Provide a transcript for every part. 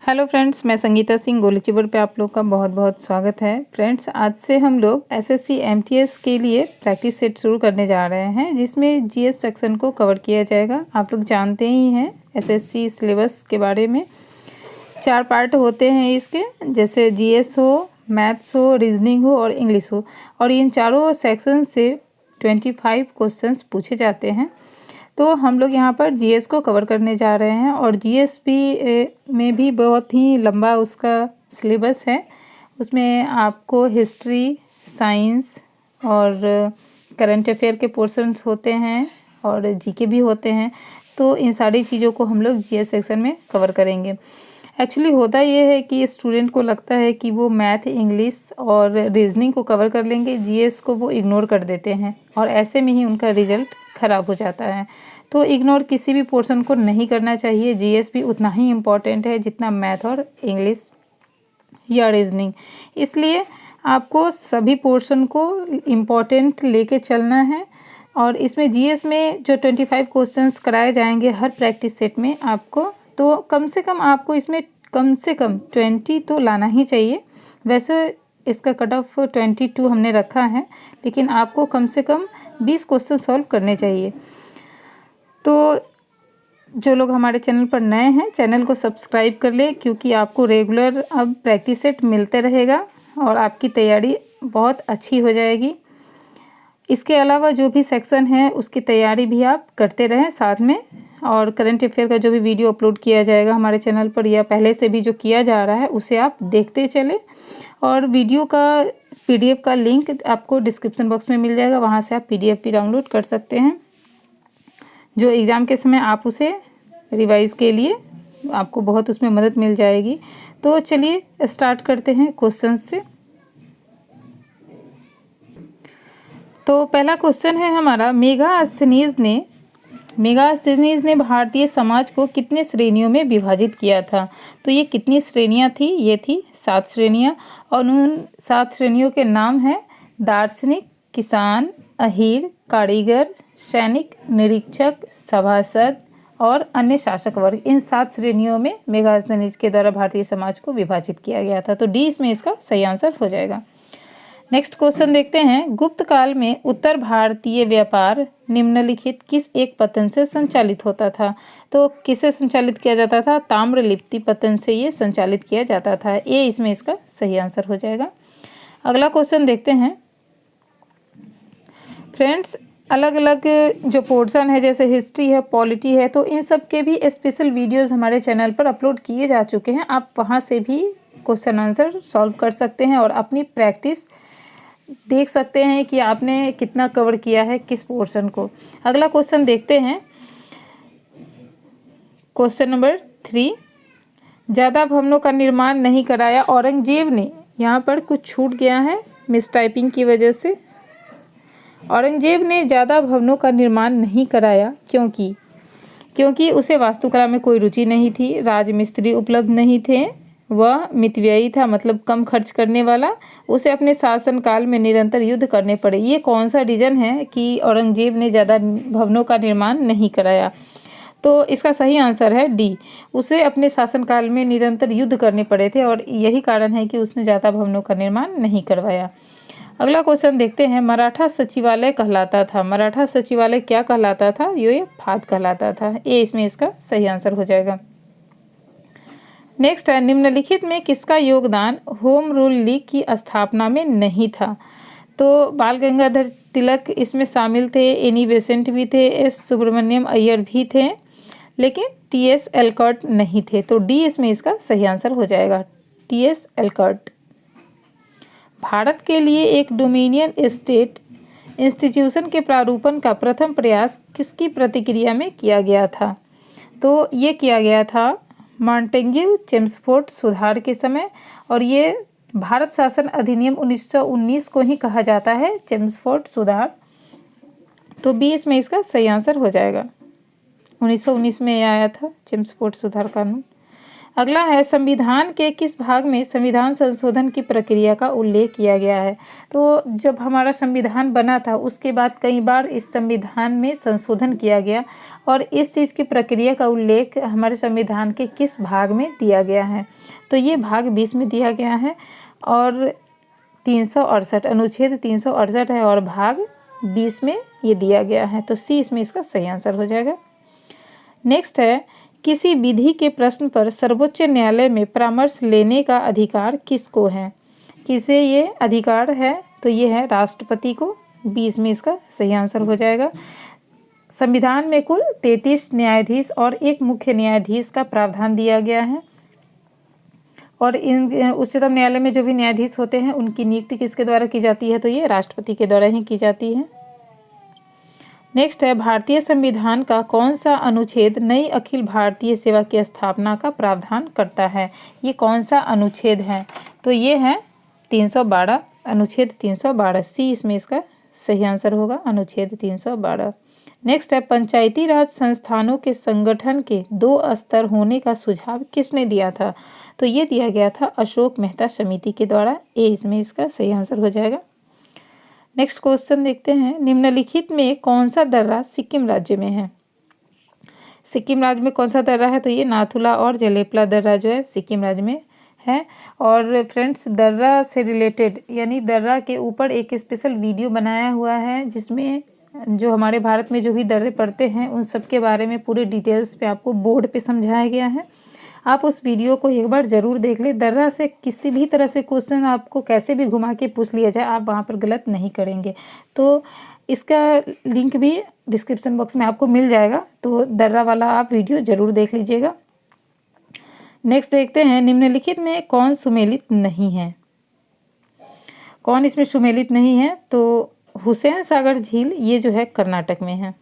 Hello friends, मैं Sangeeta Singh गोलची board पे आप लोग का बहुत बहुत स्वागत है। फ्रेंड्स, आज से हम लोग एसएससी एमटीएस के लिए प्रैक्टिस सेट शुरू करने जा रहे हैं, जिसमें जीएस सेक्शन को कवर किया जाएगा। आप लोग जानते ही हैं एसएससी सिलेबस के बारे में। 4 पार्ट होते हैं इसके, जैसे जीएस हो, मैथ्स हो, रीजनिंग हो और इंग्लिश हो। और इन चारों सेक्शन से 25 क्वेश्चंस पूछे जाते हैं। तो हम लोग यहाँ पर जीएस को कवर करने जा रहे हैं और जीएस में भी बहुत ही लंबा उसका सिलेबस है। उसमें आपको हिस्ट्री, साइंस और करंट अफेयर के पोर्शंस होते हैं और जीके भी होते हैं। तो इन सारी चीज़ों को हम लोग जीएस सेक्शन में कवर करेंगे। एक्चुअली होता ये है कि स्टूडेंट को लगता है कि वो मैथ, इंग्लिश और रीजनिंग को कवर कर लेंगे, जीएस को वो इग्नोर कर देते हैं और ऐसे में ही उनका रिजल्ट ख़राब हो जाता है। तो इग्नोर किसी भी पोर्शन को नहीं करना चाहिए। जीएस भी उतना ही इम्पॉर्टेंट है जितना मैथ और इंग्लिश या रीजनिंग। इसलिए आपको सभी पोर्शन को इम्पॉर्टेंट लेके चलना है। और इसमें जीएस में जो 25 क्वेश्चंस कराए जाएंगे हर प्रैक्टिस सेट में आपको, तो कम से कम आपको इसमें कम से कम 20 तो लाना ही चाहिए। वैसे इसका कट ऑफ 22 हमने रखा है, लेकिन आपको कम से कम 20 क्वेश्चन सॉल्व करने चाहिए। तो जो लोग हमारे चैनल पर नए हैं, चैनल को सब्सक्राइब कर ले, क्योंकि आपको रेगुलर अब प्रैक्टिस सेट मिलते रहेगा और आपकी तैयारी बहुत अच्छी हो जाएगी। इसके अलावा जो भी सेक्शन है उसकी तैयारी भी आप करते रहें साथ में। और करंट अफेयर का जो भी वीडियो अपलोड किया जाएगा हमारे चैनल पर या पहले से भी जो किया जा रहा है उसे आप देखते चलें। और वीडियो का पीडीएफ का लिंक आपको डिस्क्रिप्शन बॉक्स में मिल जाएगा, वहाँ से आप पीडीएफ भी डाउनलोड कर सकते हैं, जो एग्ज़ाम के समय आप उसे रिवाइज़ के लिए आपको बहुत उसमें मदद मिल जाएगी। तो चलिए स्टार्ट करते हैं क्वेश्चन से। तो पहला क्वेश्चन है हमारा, मेगास्थनीज ने भारतीय समाज को कितने श्रेणियों में विभाजित किया था। तो ये कितनी श्रेणियां थी? ये थी 7 श्रेणियां और उन 7 श्रेणियों के नाम है दार्शनिक, किसान, अहीर, कारीगर, सैनिक, निरीक्षक, सभासद और अन्य शासक वर्ग। इन 7 श्रेणियों में मेगास्थनीज के द्वारा भारतीय समाज को विभाजित किया गया था। तो डी इसमें इसका सही आंसर हो जाएगा। नेक्स्ट क्वेश्चन देखते हैं, गुप्त काल में उत्तर भारतीय व्यापार निम्नलिखित किस एक पतन से संचालित होता था। तो किससे संचालित किया जाता था? ताम्रलिप्ति पतन से ये संचालित किया जाता था। ए इसमें इसका सही आंसर हो जाएगा। अगला क्वेश्चन देखते हैं। फ्रेंड्स, अलग अलग जो पोर्शन है, जैसे हिस्ट्री है, पॉलिटी है, तो इन सब के भी स्पेशल वीडियोस हमारे चैनल पर अपलोड किए जा चुके हैं। आप वहां से भी क्वेश्चन आंसर सॉल्व कर सकते हैं और अपनी प्रैक्टिस देख सकते हैं कि आपने कितना कवर किया है किस पोर्शन को। अगला क्वेश्चन देखते हैं, क्वेश्चन नंबर 3, ज़्यादा भवनों का निर्माण नहीं कराया औरंगजेब ने। यहाँ पर कुछ छूट गया है मिस टाइपिंग की वजह से। औरंगजेब ने ज़्यादा भवनों का निर्माण नहीं कराया क्योंकि उसे वास्तुकला में कोई रुचि नहीं थी, राजमिस्त्री उपलब्ध नहीं थे, वह मितव्ययी था, मतलब कम खर्च करने वाला, उसे अपने शासनकाल में निरंतर युद्ध करने पड़े। ये कौन सा रीजन है कि औरंगजेब ने ज़्यादा भवनों का निर्माण नहीं कराया? तो इसका सही आंसर है डी, उसे अपने शासनकाल में निरंतर युद्ध करने पड़े थे और यही कारण है कि उसने ज़्यादा भवनों का निर्माण नहीं करवाया। अगला क्वेश्चन देखते हैं, मराठा सचिवालय कहलाता था। मराठा सचिवालय क्या कहलाता था? ये फाद कहलाता था। ए इसमें इसका सही आंसर हो जाएगा। नेक्स्ट है, निम्नलिखित में किसका योगदान होम रूल लीग की स्थापना में नहीं था। तो बाल गंगाधर तिलक इसमें शामिल थे, एनी बेसेंट भी थे, एस सुब्रमण्यम अय्यर भी थे, लेकिन टीएस एलकॉट नहीं थे। तो डी इसमें इसका सही आंसर हो जाएगा, टीएस एलकॉट। भारत के लिए एक डोमिनियन स्टेट इंस्टीट्यूशन के प्रारूपण का प्रथम प्रयास किसकी प्रतिक्रिया में किया गया था? तो ये किया गया था मॉन्टेग्यू चेम्सफोर्ड सुधार के समय, और ये भारत शासन अधिनियम 1919 को ही कहा जाता है चेम्सफोर्ड सुधार। तो बी इसमें इसका सही आंसर हो जाएगा। 1919 में आया था चेम्सफोर्ड सुधार कानून। अगला है संविधान के किस भाग में संविधान संशोधन की प्रक्रिया का उल्लेख किया गया है। तो जब हमारा संविधान बना था उसके बाद कई बार इस संविधान में संशोधन किया गया और इस चीज़ की प्रक्रिया का उल्लेख हमारे संविधान के किस भाग में दिया गया है। तो ये भाग 20 में दिया गया है और 368 अनुच्छेद 368 है और भाग 20 में ये दिया गया है। तो सी इसमें इसका सही आंसर हो जाएगा। नेक्स्ट है किसी विधि के प्रश्न पर सर्वोच्च न्यायालय में परामर्श लेने का अधिकार किसको है। किसे ये अधिकार है, तो ये है राष्ट्रपति को। 20 में इसका सही आंसर हो जाएगा। संविधान में कुल 33 न्यायाधीश और एक मुख्य न्यायाधीश का प्रावधान दिया गया है और इन उच्चतम न्यायालय में जो भी न्यायाधीश होते हैं उनकी नियुक्ति किसके द्वारा की जाती है, तो ये राष्ट्रपति के द्वारा ही की जाती है। नेक्स्ट है भारतीय संविधान का कौन सा अनुच्छेद नई अखिल भारतीय सेवा की स्थापना का प्रावधान करता है। ये कौन सा अनुच्छेद है, तो ये है 312 अनुच्छेद 312। सी इसमें इसका सही आंसर होगा, अनुच्छेद 312। नेक्स्ट है पंचायती राज संस्थानों के संगठन के 2 स्तर होने का सुझाव किसने दिया था। तो ये दिया गया था अशोक मेहता समिति के द्वारा। ए इसमें इसका सही आंसर हो जाएगा। नेक्स्ट क्वेश्चन देखते हैं, निम्नलिखित में कौन सा दर्रा सिक्किम राज्य में है। सिक्किम राज्य में कौन सा दर्रा है, तो ये नाथुला और जलेपला दर्रा जो है सिक्किम राज्य में है। और फ्रेंड्स दर्रा से रिलेटेड यानी दर्रा के ऊपर एक स्पेशल वीडियो बनाया हुआ है जिसमें जो हमारे भारत में जो भी दर्रे पड़ते हैं उन सब के बारे में पूरे डिटेल्स पे आपको बोर्ड पे समझाया गया है। आप उस वीडियो को एक बार ज़रूर देख लें। दर्रा से किसी भी तरह से क्वेश्चन आपको कैसे भी घुमा के पूछ लिया जाए आप वहाँ पर गलत नहीं करेंगे। तो इसका लिंक भी डिस्क्रिप्शन बॉक्स में आपको मिल जाएगा, तो दर्रा वाला आप वीडियो ज़रूर देख लीजिएगा। नेक्स्ट देखते हैं, निम्नलिखित में कौन सुमेलित नहीं है। कौन इसमें सुमेलित नहीं है, तो हुसैन सागर झील ये जो है कर्नाटक में है।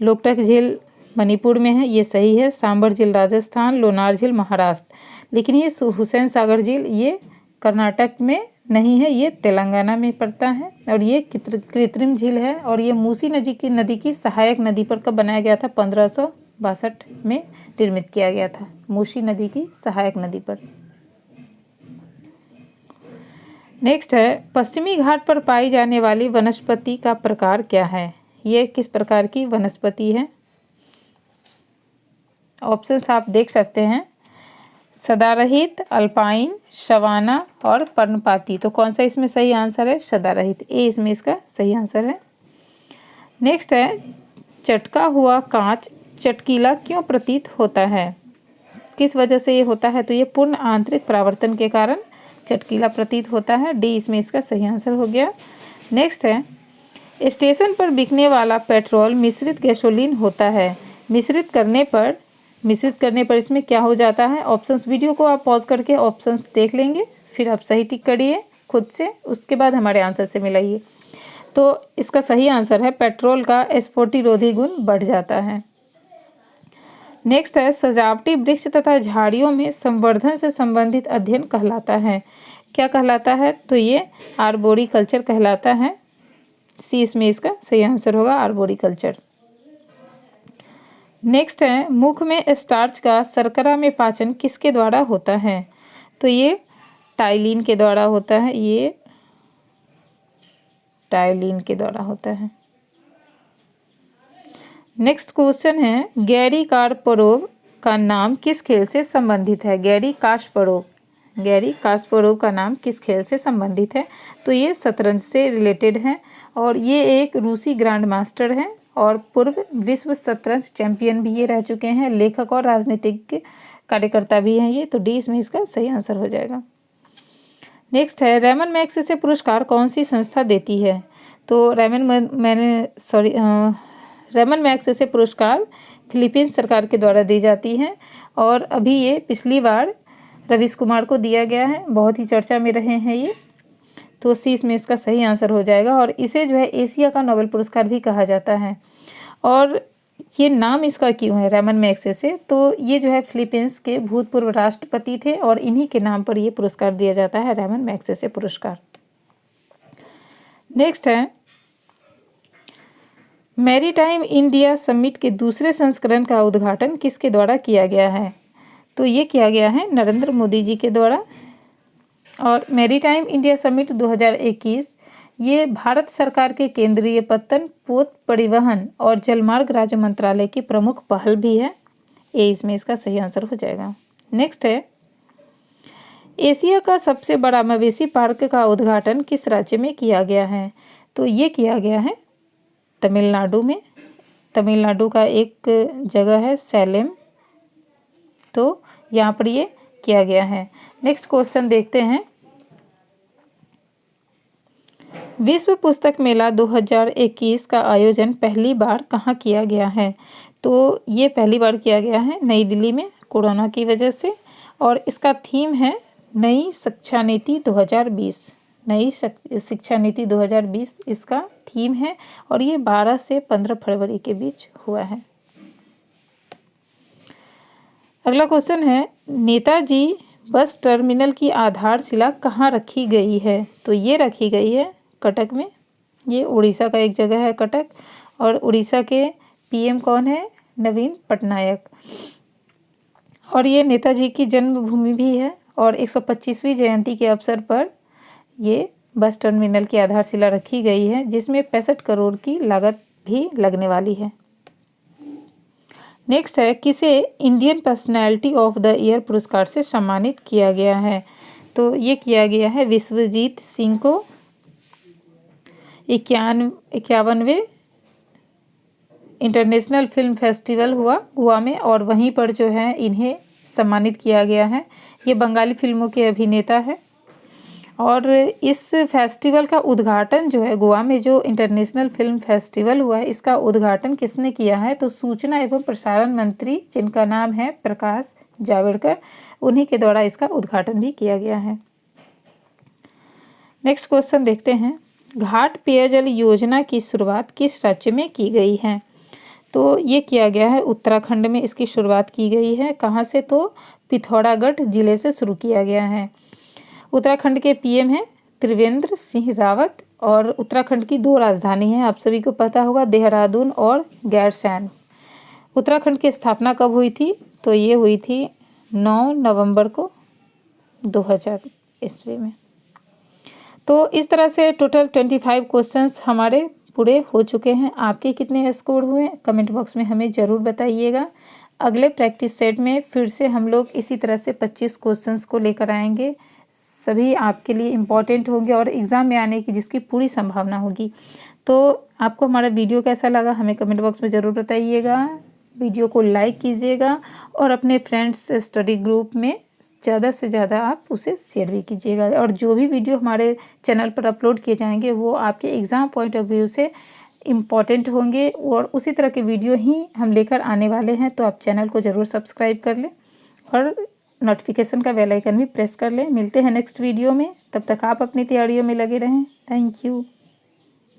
लोकटक झील मणिपुर में है, ये सही है। सांबर झील राजस्थान, लोनार झील महाराष्ट्र। लेकिन ये हुसैन सागर झील ये कर्नाटक में नहीं है, ये तेलंगाना में पड़ता है और ये कृत्रिम झील है और ये मूसी नदी की सहायक नदी पर कब बनाया गया था, 1562 में निर्मित किया गया था, मूसी नदी की सहायक नदी पर। नेक्स्ट है पश्चिमी घाट पर पाई जाने वाली वनस्पति का प्रकार क्या है। ये किस प्रकार की वनस्पति है। ऑप्शंस आप देख सकते हैं, सदारहित, अल्पाइन, शवाना और पर्णपाती। तो कौन सा इसमें सही आंसर है, सदारहित। ए इसमें इसका सही आंसर है। नेक्स्ट है चटका हुआ कांच चटकीला क्यों प्रतीत होता है। किस वजह से ये होता है, तो ये पूर्ण आंतरिक परावर्तन के कारण चटकीला प्रतीत होता है। डी इसमें इसका सही आंसर हो गया। नेक्स्ट है स्टेशन पर बिकने वाला पेट्रोल मिश्रित गैसोलीन होता है। मिश्रित करने पर इसमें क्या हो जाता है। ऑप्शंस वीडियो को आप पॉज करके ऑप्शंस देख लेंगे, फिर आप सही टिक करिए खुद से, उसके बाद हमारे आंसर से मिलाइए। तो इसका सही आंसर है पेट्रोल का स्फोटी रोधी गुण बढ़ जाता है। नेक्स्ट है सजावटी वृक्ष तथा झाड़ियों में संवर्धन से संबंधित अध्ययन कहलाता है। क्या कहलाता है, तो ये आर्बोरिकल्चर कहलाता है। सी इसमें इसका सही आंसर होगा, आर्बोरिकल्चर। नेक्स्ट है मुख में स्टार्च का शर्करा में पाचन किसके द्वारा होता है। तो ये टाइलिन के द्वारा होता है, ये टाइलिन के द्वारा होता है। नेक्स्ट क्वेश्चन है गैरी कार्सपोरोव का नाम किस खेल से संबंधित है। गैरी कास्परोव का नाम किस खेल से संबंधित है, तो ये शतरंज से रिलेटेड है और ये एक रूसी ग्रैंड मास्टर हैं और पूर्व विश्व शतरंज चैंपियन भी ये रह चुके हैं। लेखक और राजनीतिक कार्यकर्ता भी हैं ये। तो डी इसमें इसका सही आंसर हो जाएगा। नेक्स्ट है रैमन मैग्सेसे पुरस्कार कौन सी संस्था देती है। तो रैमन मैग्सेसे पुरस्कार फिलीपींस सरकार के द्वारा दी जाती है और अभी ये पिछली बार रवीश कुमार को दिया गया है, बहुत ही चर्चा में रहे हैं ये। तो सी इसमें इसका सही आंसर हो जाएगा और इसे जो है एशिया का नोबेल पुरस्कार भी कहा जाता है। और ये नाम इसका क्यों है रैमन मैग्सेसे, तो ये जो है फिलीपींस के भूतपूर्व राष्ट्रपति थे और इन्हीं के नाम पर ये पुरस्कार दिया जाता है, रैमन मैग्सेसे पुरस्कार। नेक्स्ट है मैरीटाइम इंडिया समिट के दूसरे संस्करण का उद्घाटन किसके द्वारा किया गया है। तो ये किया गया है नरेंद्र मोदी जी के द्वारा। और मैरीटाइम इंडिया समिट 2021 ये भारत सरकार के केंद्रीय पत्तन, पोत, परिवहन और जलमार्ग राज्य मंत्रालय की प्रमुख पहल भी है। ये इसमें इसका सही आंसर हो जाएगा। नेक्स्ट है, एशिया का सबसे बड़ा मवेशी पार्क का उद्घाटन किस राज्य में किया गया है? तो ये किया गया है तमिलनाडु में। तमिलनाडु का एक जगह है सैलेम, तो यहाँ पर ये किया गया है। नेक्स्ट क्वेश्चन देखते हैं, विश्व पुस्तक मेला 2021 का आयोजन पहली बार कहाँ किया गया है? तो ये पहली बार किया गया है नई दिल्ली में, कोरोना की वजह से। और इसका थीम है नई शिक्षा नीति 2020। नई शिक्षा नीति 2020 इसका थीम है और ये 12 से 15 फरवरी के बीच हुआ है। अगला क्वेश्चन है, नेताजी बस टर्मिनल की आधारशिला कहाँ रखी गई है? तो ये रखी गई है कटक में। ये उड़ीसा का एक जगह है कटक, और उड़ीसा के पीएम कौन है? नवीन पटनायक। और ये नेताजी की जन्मभूमि भी है और 125वीं जयंती के अवसर पर ये बस टर्मिनल की आधारशिला रखी गई है, जिसमें 65 करोड़ की लागत भी लगने वाली है। नेक्स्ट है, किसे Indian personality of the year पुरस्कार से सम्मानित किया गया है? तो ये किया गया है विश्वजीत सिंह को। 51वें इंटरनेशनल फिल्म फेस्टिवल हुआ गोवा में और वहीं पर जो है इन्हें सम्मानित किया गया है। ये बंगाली फिल्मों के अभिनेता है। और इस फेस्टिवल का उद्घाटन जो है, गोवा में जो इंटरनेशनल फिल्म फेस्टिवल हुआ है, इसका उद्घाटन किसने किया है? तो सूचना एवं प्रसारण मंत्री, जिनका नाम है प्रकाश जावड़ेकर, उन्हीं के द्वारा इसका उद्घाटन भी किया गया है। नेक्स्ट क्वेश्चन देखते हैं, घाट पेयजल योजना की शुरुआत किस राज्य में की गई है? तो ये किया गया है उत्तराखंड में, इसकी शुरुआत की गई है। कहाँ से? तो पिथौरागढ़ जिले से शुरू किया गया है। उत्तराखंड के पीएम हैं त्रिवेंद्र सिंह रावत और उत्तराखंड की 2 राजधानी हैं, आप सभी को पता होगा, देहरादून और गैरसैंण। उत्तराखंड की स्थापना कब हुई थी? तो ये हुई थी 9 नवंबर को 2000 ईस्वी में। तो इस तरह से टोटल 25 क्वेश्चंस हमारे पूरे हो चुके हैं। आपके कितने स्कोर हुए कमेंट बॉक्स में हमें ज़रूर बताइएगा। अगले प्रैक्टिस सेट में फिर से हम लोग इसी तरह से 25 क्वेश्चंस को लेकर आएंगे। सभी आपके लिए इम्पॉर्टेंट होंगे और एग्ज़ाम में आने की जिसकी पूरी संभावना होगी। तो आपको हमारा वीडियो कैसा लगा हमें कमेंट बॉक्स में ज़रूर बताइएगा। वीडियो को लाइक कीजिएगा और अपने फ्रेंड्स स्टडी ग्रुप में ज़्यादा से ज़्यादा आप उसे शेयर भी कीजिएगा। और जो भी वीडियो हमारे चैनल पर अपलोड किए जाएंगे वो आपके एग्ज़ाम पॉइंट ऑफ व्यू से इम्पॉर्टेंट होंगे और उसी तरह के वीडियो ही हम लेकर आने वाले हैं। तो आप चैनल को ज़रूर सब्सक्राइब कर लें और नोटिफिकेशन का बेल आइकन भी प्रेस कर लें। मिलते हैं नेक्स्ट वीडियो में, तब तक आप अपनी तैयारियों में लगे रहें। Thank you.